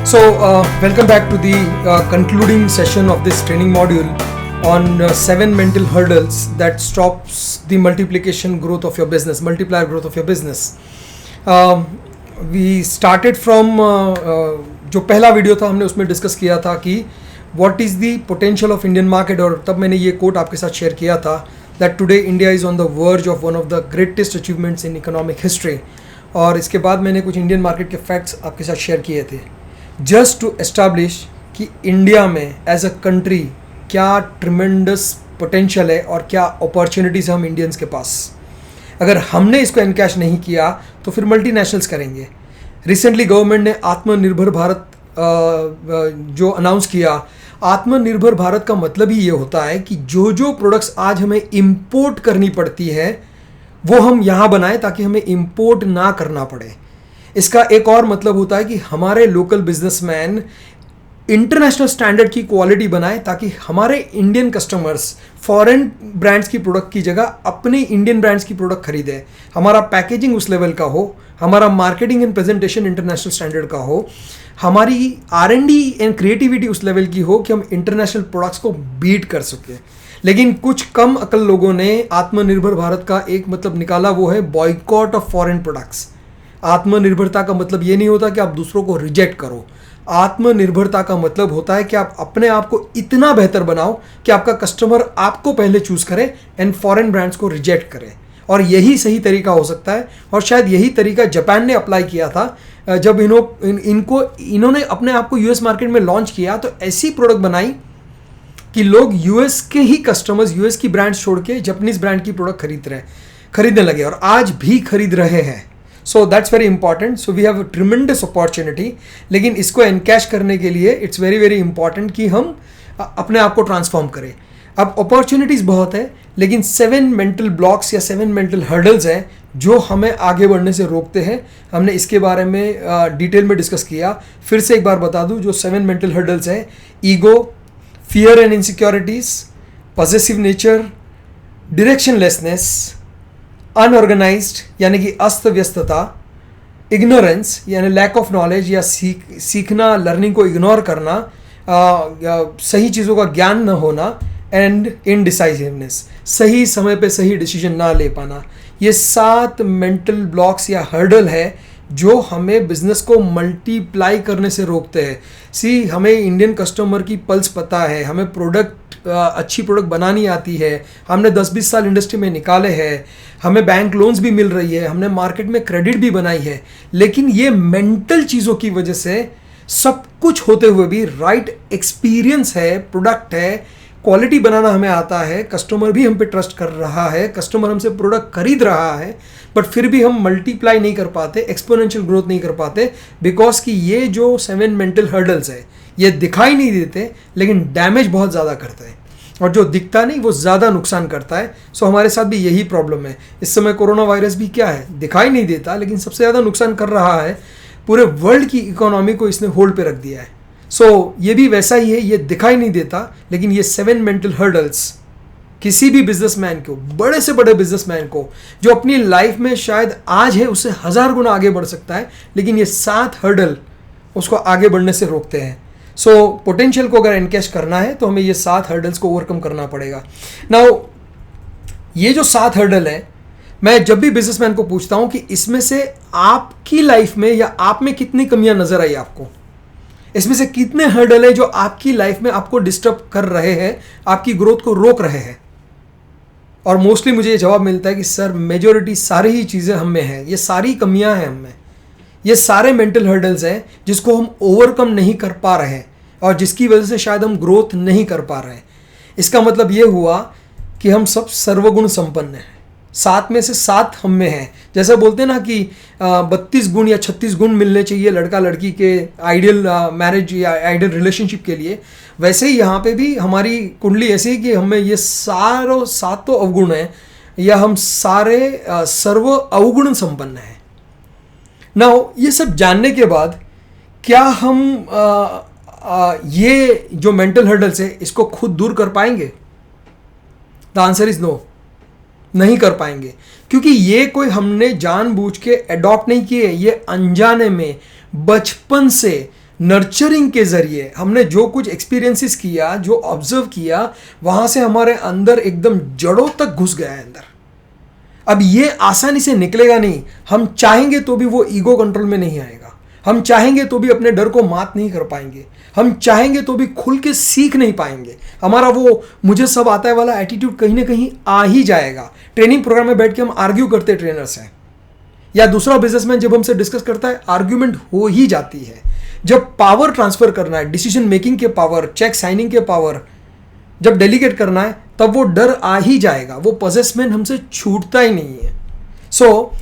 Welcome back to the concluding session of this training module on 7 mental hurdles that stops the multiplication growth of your business, multiplier growth of your business. We started from जो पहला video था हमने उसमें discuss किया था कि what is the potential of Indian market, और तब मैंने ये कोट आपके साथ शेयर किया था that today India is on the verge of one of the greatest achievements in economic history. और इसके बाद मैंने कुछ इंडियन मार्केट के फैक्ट्स आपके साथ शेयर किए थे जस्ट टू एस्टैब्लिश कि इंडिया में एज अ कंट्री क्या ट्रिमेंडस पोटेंशियल है और क्या अपॉर्चुनिटीज़ हम इंडियंस के पास. अगर हमने इसको एनकैश नहीं किया तो फिर मल्टीनेशनल्स करेंगे. रिसेंटली गवर्नमेंट ने आत्मनिर्भर भारत जो अनाउंस किया. आत्मनिर्भर भारत का मतलब ही ये होता है कि जो प्रोडक्ट्स आज हमें इंपोर्ट करनी पड़ती है वो हम यहाँ बनाएं ताकि हमें इंपोर्ट ना करना पड़े. इसका एक और मतलब होता है कि हमारे लोकल बिजनेसमैन इंटरनेशनल स्टैंडर्ड की क्वालिटी बनाए ताकि हमारे इंडियन कस्टमर्स फॉरेन ब्रांड्स की प्रोडक्ट की जगह अपने इंडियन ब्रांड्स की प्रोडक्ट खरीदें. हमारा पैकेजिंग उस लेवल का हो, हमारा marketing and presentation international standard का हो, हमारी R&D एंड क्रिएटिविटी उस लेवल की हो कि हम इंटरनेशनल प्रोडक्ट्स को बीट कर सकें. लेकिन कुछ कम अकल लोगों ने आत्मनिर्भर भारत का एक मतलब निकाला, वो है बॉयकॉट ऑफ फॉरेन प्रोडक्ट्स. आत्मनिर्भरता का मतलब ये नहीं होता कि आप दूसरों को रिजेक्ट करो. आत्मनिर्भरता का मतलब होता है कि आप अपने आप को इतना बेहतर बनाओ कि आपका कस्टमर आपको पहले चूज करे एंड फॉरेन ब्रांड्स को रिजेक्ट करे. और यही सही तरीका हो सकता है, और शायद यही तरीका जापान ने अप्लाई किया था जब इन्होंने अपने आप को यूएस मार्केट में लॉन्च किया. तो ऐसी प्रोडक्ट बनाई कि लोग यूएस के ही कस्टमर्स यूएस की ब्रांड्स छोड़ के जापानीज ब्रांड की प्रोडक्ट खरीदने लगे और आज भी खरीद रहे हैं. So that's very important. So we have a tremendous opportunity. लेकिन इसको एनकैश करने के लिए इट्स वेरी वेरी इंपॉर्टेंट कि हम अपने आप को ट्रांसफॉर्म करें. अब अपॉर्चुनिटीज़ बहुत है, लेकिन 7 मेंटल ब्लॉक्स या 7 मेंटल हर्डल्स हैं जो हमें आगे बढ़ने से रोकते हैं. हमने इसके बारे में डिटेल में डिस्कस किया. फिर से एक बार बता दूं, जो 7 मेंटल हर्डल्स हैं: ego, fear and insecurities, possessive nature, directionlessness, unorganised यानी कि अस्त व्यस्तता, इग्नोरेंस यानी लैक ऑफ नॉलेज या सीखना लर्निंग को इग्नोर करना, सही चीज़ों का ज्ञान न होना, एंड इनडिसाइसिवनेस सही समय पे सही डिसीजन ना ले पाना. ये 7 मेंटल ब्लॉक्स या हर्डल है जो हमें बिजनेस को मल्टीप्लाई करने से रोकते हैं. हमें इंडियन कस्टमर की पल्स पता है, हमें अच्छी प्रोडक्ट बनानी आती है, हमने 10-20 साल इंडस्ट्री में निकाले हैं, हमें बैंक लोन्स भी मिल रही है, हमने मार्केट में क्रेडिट भी बनाई है. लेकिन ये मेंटल चीज़ों की वजह से सब कुछ होते हुए भी राइट एक्सपीरियंस है, प्रोडक्ट है, क्वालिटी बनाना हमें आता है, कस्टमर भी हम पे ट्रस्ट कर रहा है, कस्टमर हमसे प्रोडक्ट खरीद रहा है, बट फिर भी हम मल्टीप्लाई नहीं कर पाते, एक्सपोनेंशियल ग्रोथ नहीं कर पाते, बिकॉज कि ये जो 7 मेंटल हर्डल्स है ये दिखाई नहीं देते लेकिन डैमेज बहुत ज़्यादा करते हैं, और जो दिखता नहीं वो ज़्यादा नुकसान करता है. सो हमारे साथ भी यही प्रॉब्लम है. इस समय कोरोना वायरस भी क्या है, दिखाई नहीं देता लेकिन सबसे ज़्यादा नुकसान कर रहा है. पूरे वर्ल्ड की इकोनॉमी को इसने होल्ड पे रख दिया है. सो ये भी वैसा ही है, ये दिखाई नहीं देता लेकिन ये 7 मेंटल हर्डल्स किसी भी बिजनेसमैन को, बड़े से बड़े बिजनेसमैन को जो अपनी लाइफ में शायद आज है उससे 1000 गुना आगे बढ़ सकता है, लेकिन ये 7 हर्डल उसको आगे बढ़ने से रोकते हैं. सो पोटेंशियल को अगर एनकैश करना है तो हमें ये 7 हर्डल्स को ओवरकम करना पड़ेगा. नाउ ये जो 7 हर्डल है, मैं जब भी बिजनेसमैन को पूछता हूं कि इसमें से आपकी लाइफ में या आप में कितनी कमियां नजर आई आपको, इसमें से कितने हर्डल है जो आपकी लाइफ में आपको डिस्टर्ब कर रहे हैं, आपकी ग्रोथ को रोक रहे हैं. और मोस्टली मुझे ये जवाब मिलता है कि सर मेजॉरिटी सारी ही चीज़ें हम में हैं, ये सारी कमियां हैं हम में, ये सारे मेंटल हर्डल्स हैं जिसको हम ओवरकम नहीं कर पा रहे हैं और जिसकी वजह से शायद हम ग्रोथ नहीं कर पा रहे हैं. इसका मतलब ये हुआ कि हम सब सर्वगुण संपन्न हैं. 7 में से 7 हम में हैं. जैसा बोलते हैं ना कि 32 गुण या 36 गुण मिलने चाहिए लड़का लड़की के आइडियल मैरिज या आइडियल रिलेशनशिप के लिए, वैसे ही यहाँ पे भी हमारी कुंडली ऐसी है कि हमें ये सारों 7 तो अवगुण हैं या हम सारे सर्व अवगुण संपन्न हैं. नाउ ये सब जानने के बाद क्या हम ये जो मेंटल हर्डल्स है इसको खुद दूर कर पाएंगे? द आंसर इज नो, नहीं कर पाएंगे, क्योंकि ये कोई हमने जानबूझ के अडॉप्ट नहीं किए. ये अनजाने में बचपन से नर्चरिंग के ज़रिए हमने जो कुछ एक्सपीरियंसेस किया, जो ऑब्जर्व किया, वहाँ से हमारे अंदर एकदम जड़ों तक घुस गया है अंदर। अब ये आसानी से निकलेगा नहीं। हम चाहेंगे तो भी वो ईगो कंट्रोल में नहीं आएगा। हम चाहेंगे तो भी अपने डर को मात नहीं कर पाएंगे। हम चाहेंगे तो भी खुल के सीख नहीं पाएंगे। हमारा वो मुझे सब आता है वाला एटीट्यूड कहीं ना कहीं आ ही जाएगा। ट्रेनिंग प्रोग्राम में बैठ के हम आर्ग्यू करते ट्रेनर से, या दूसरा बिजनेसमैन जब हमसे डिस्कस करता है, आर्ग्यूमेंट हो ही जाती है। जब पावर ट्रांसफर करना है, डिसीजन मेकिंग के पावर, चेक साइनिंग के पावर जब डेलीगेट करना है, तब वो डर आ ही जाएगा। वो पॉजेसमेंट हमसे छूटता ही नहीं है। सो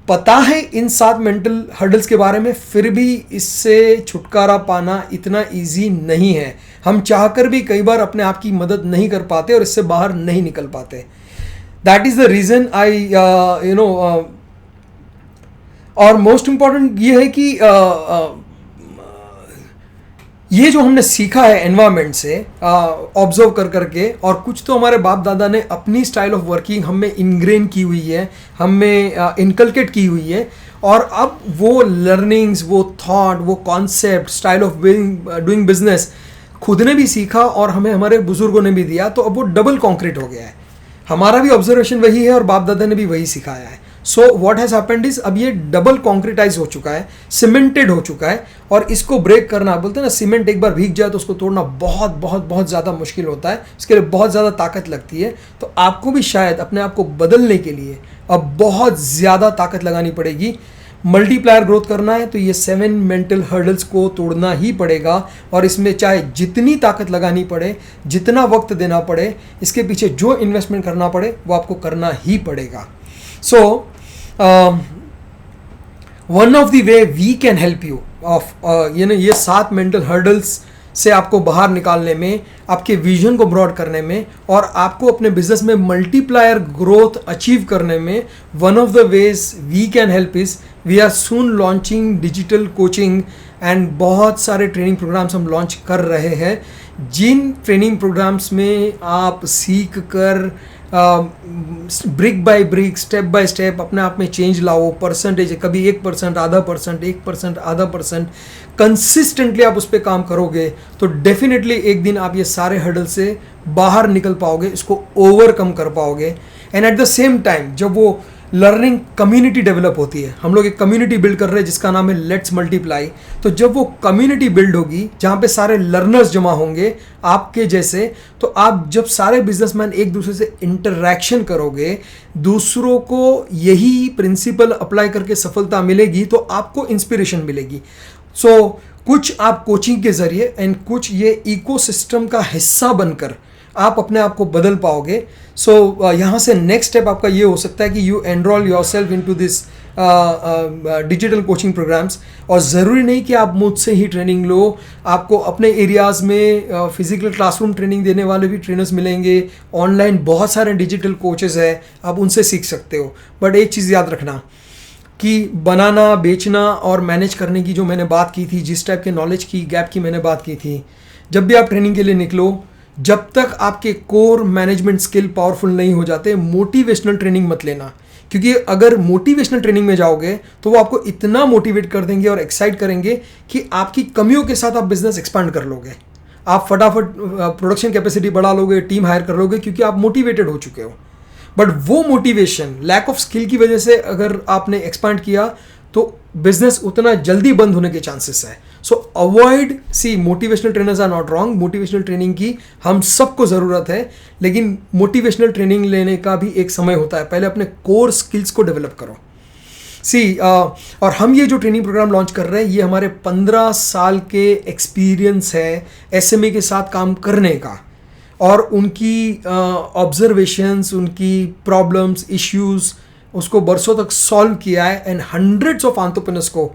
पता है इन 7 मेंटल हर्डल्स के बारे में, फिर भी इससे छुटकारा पाना इतना इजी नहीं है। हम चाहकर भी कई बार अपने आप की मदद नहीं कर पाते और इससे बाहर नहीं निकल पाते। That is the reason I और मोस्ट इंपॉर्टेंट ये है कि ये जो हमने सीखा है एनवायरनमेंट से ऑब्जर्व कर करके, और कुछ तो हमारे बाप दादा ने अपनी स्टाइल ऑफ वर्किंग हमें इनग्रेन की हुई है, हमें इनकलकेट की हुई है, और अब वो लर्निंग्स, वो थॉट, वो concept, style of doing business खुद ने भी सीखा और हमें हमारे बुजुर्गों ने भी दिया। तो अब वो डबल कॉन्क्रीट हो गया है। हमारा भी ऑब्जर्वेशन वही है और बाप दादा ने भी वही सिखाया है। So what has happened is, अब ये डबल कॉन्क्रीटाइज हो चुका है, सीमेंटेड हो चुका है, और इसको ब्रेक करना, बोलते हैं ना सीमेंट एक बार भीग जाए तो उसको तोड़ना बहुत बहुत बहुत ज़्यादा मुश्किल होता है। इसके लिए बहुत ज़्यादा ताकत लगती है। तो आपको भी शायद अपने आप को बदलने के लिए अब बहुत ज़्यादा ताकत लगानी पड़ेगी। मल्टीप्लायर ग्रोथ करना है तो ये 7 मेंटल हर्डल्स को तोड़ना ही पड़ेगा, और इसमें चाहे जितनी ताकत लगानी पड़े, जितना वक्त देना पड़े, इसके पीछे जो इन्वेस्टमेंट करना पड़े, वो आपको करना ही पड़ेगा। So one of the way we can help you of ये 7 मेंटल हर्डल्स से आपको बाहर निकालने में, आपके विजन को ब्रॉड करने में, और आपको अपने बिजनेस में मल्टीप्लायर ग्रोथ अचीव करने में, one of the ways we can help is we are soon launching digital coaching and बहुत सारे ट्रेनिंग प्रोग्राम्स हम लॉन्च कर रहे हैं, जिन ट्रेनिंग प्रोग्राम्स में आप सीख कर brick by brick, step by step अपने आप में चेंज लाओ। परसेंटेज कभी 1%, आधा परसेंट, 1%, आधा परसेंट, कंसिस्टेंटली आप उस पर काम करोगे तो डेफिनेटली एक दिन आप ये सारे हर्डल से बाहर निकल पाओगे, इसको ओवरकम कर पाओगे। And at the same time जब वो लर्निंग कम्युनिटी डेवलप होती है, हम लोग एक कम्युनिटी बिल्ड कर रहे हैं जिसका नाम है लेट्स मल्टीप्लाई। तो जब वो कम्युनिटी बिल्ड होगी जहाँ पे सारे लर्नर्स जमा होंगे आपके जैसे, तो आप जब सारे बिजनेसमैन एक दूसरे से इंटरैक्शन करोगे, दूसरों को यही प्रिंसिपल अप्लाई करके सफलता मिलेगी, तो आपको इंस्पिरेशन मिलेगी। सो कुछ आप कोचिंग के जरिए एंड कुछ ये इकोसिस्टम का हिस्सा बनकर आप अपने आप को बदल पाओगे। सो यहाँ से नेक्स्ट स्टेप आपका ये हो सकता है कि you enroll yourself into this digital coaching programs. और ज़रूरी नहीं कि आप मुझसे ही ट्रेनिंग लो, आपको अपने एरियाज़ में फिजिकल क्लासरूम ट्रेनिंग देने वाले भी ट्रेनर्स मिलेंगे, ऑनलाइन बहुत सारे डिजिटल कोचेज़ हैं, आप उनसे सीख सकते हो। बट एक चीज़ याद रखना कि बनाना, बेचना और मैनेज करने की जो मैंने बात की थी, जिस टाइप के नॉलेज की गैप की मैंने बात की थी, जब भी आप ट्रेनिंग के लिए निकलो, जब तक आपके कोर मैनेजमेंट स्किल पावरफुल नहीं हो जाते, मोटिवेशनल ट्रेनिंग मत लेना। क्योंकि अगर मोटिवेशनल ट्रेनिंग में जाओगे तो वो आपको इतना मोटिवेट कर देंगे और एक्साइट करेंगे कि आपकी कमियों के साथ आप बिजनेस एक्सपांड कर लोगे, आप फटाफट प्रोडक्शन कैपेसिटी बढ़ा लोगे, टीम हायर कर लोगे, क्योंकि आप मोटिवेटेड हो चुके हो। बट वो मोटिवेशन लैक ऑफ स्किल की वजह से अगर आपने एक्सपांड किया तो बिजनेस उतना जल्दी बंद होने के चांसेस है। So avoid, see motivational trainers are not wrong, motivational training की हम सबको ज़रूरत है, लेकिन मोटिवेशनल ट्रेनिंग लेने का भी एक समय होता है। पहले अपने कोर स्किल्स को डेवलप करो। सी और हम ये जो ट्रेनिंग प्रोग्राम लॉन्च कर रहे हैं, ये हमारे 15 साल के एक्सपीरियंस है एसएमई के साथ काम करने का, और उनकी ऑब्जर्वेशंस, उनकी प्रॉब्लम्स, इश्यूज़, उसको बरसों तक सॉल्व किया है एंड हंड्रेड्स ऑफ एंटरप्रेन्योर्स को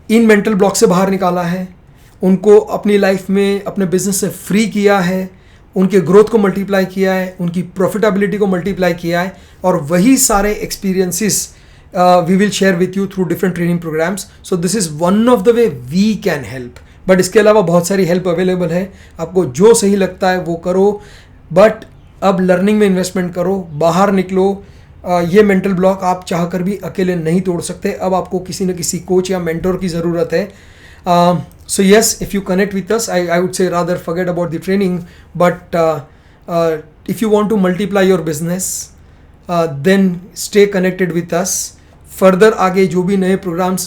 इन मेंटल ब्लॉक से बाहर निकाला है, उनको अपनी लाइफ में अपने बिजनेस से फ्री किया है, उनके ग्रोथ को मल्टीप्लाई किया है, उनकी प्रॉफिटेबिलिटी को मल्टीप्लाई किया है। और वही सारे experiences we will share with you through different training programs. So this is one of the way we can help. But इसके अलावा बहुत सारी हेल्प अवेलेबल है, आपको जो सही लगता है वो करो, बट अब लर्निंग में इन्वेस्टमेंट करो, बाहर निकलो। ये मेंटल ब्लॉक आप चाहकर भी अकेले नहीं तोड़ सकते, अब आपको किसी न किसी कोच या मेंटोर की ज़रूरत है। So yes, if you connect with us, I would say rather forget about the training, but if you want to multiply your business, then stay connected with us. Further आगे जो भी नए programmes,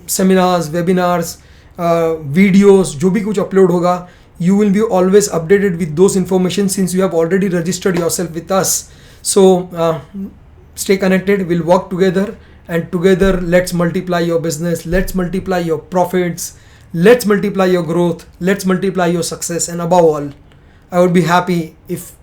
seminars, webinars, videos, जो भी कुछ upload होगा, you will be always updated with those information since you have already registered yourself with us. So stay connected, we'll work together, and together let's multiply your business, let's multiply your profits, let's multiply your growth, let's multiply your success. And above all, I would be happy if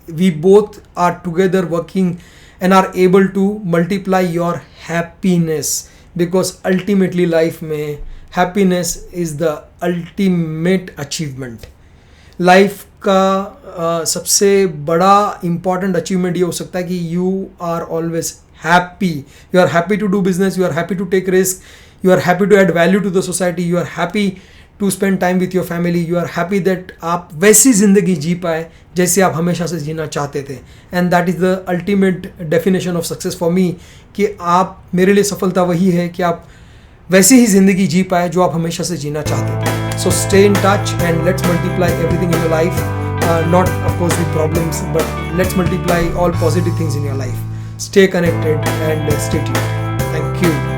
we both are together working and are able to multiply your happiness, because ultimately life में happiness is the ultimate achievement. Life का सबसे बड़ा important achievement ये हो सकता है कि you are always happy. You are happy to do business, you are happy to take risk, you are happy to add value to the society, you are happy to spend time with your family, you are happy that आप वैसी ज़िंदगी जी पाए जैसे आप हमेशा से जीना चाहते थे. And that is the ultimate definition of success for me, कि आप, मेरे लिए सफलता वही है कि आप वैसी ही ज़िंदगी जी पाए जो आप हमेशा से जीना चाहते थे. So stay in touch and let's multiply everything in your life, not of course with problems, but let's multiply all positive things in your life. Stay connected and stay tuned. Thank you.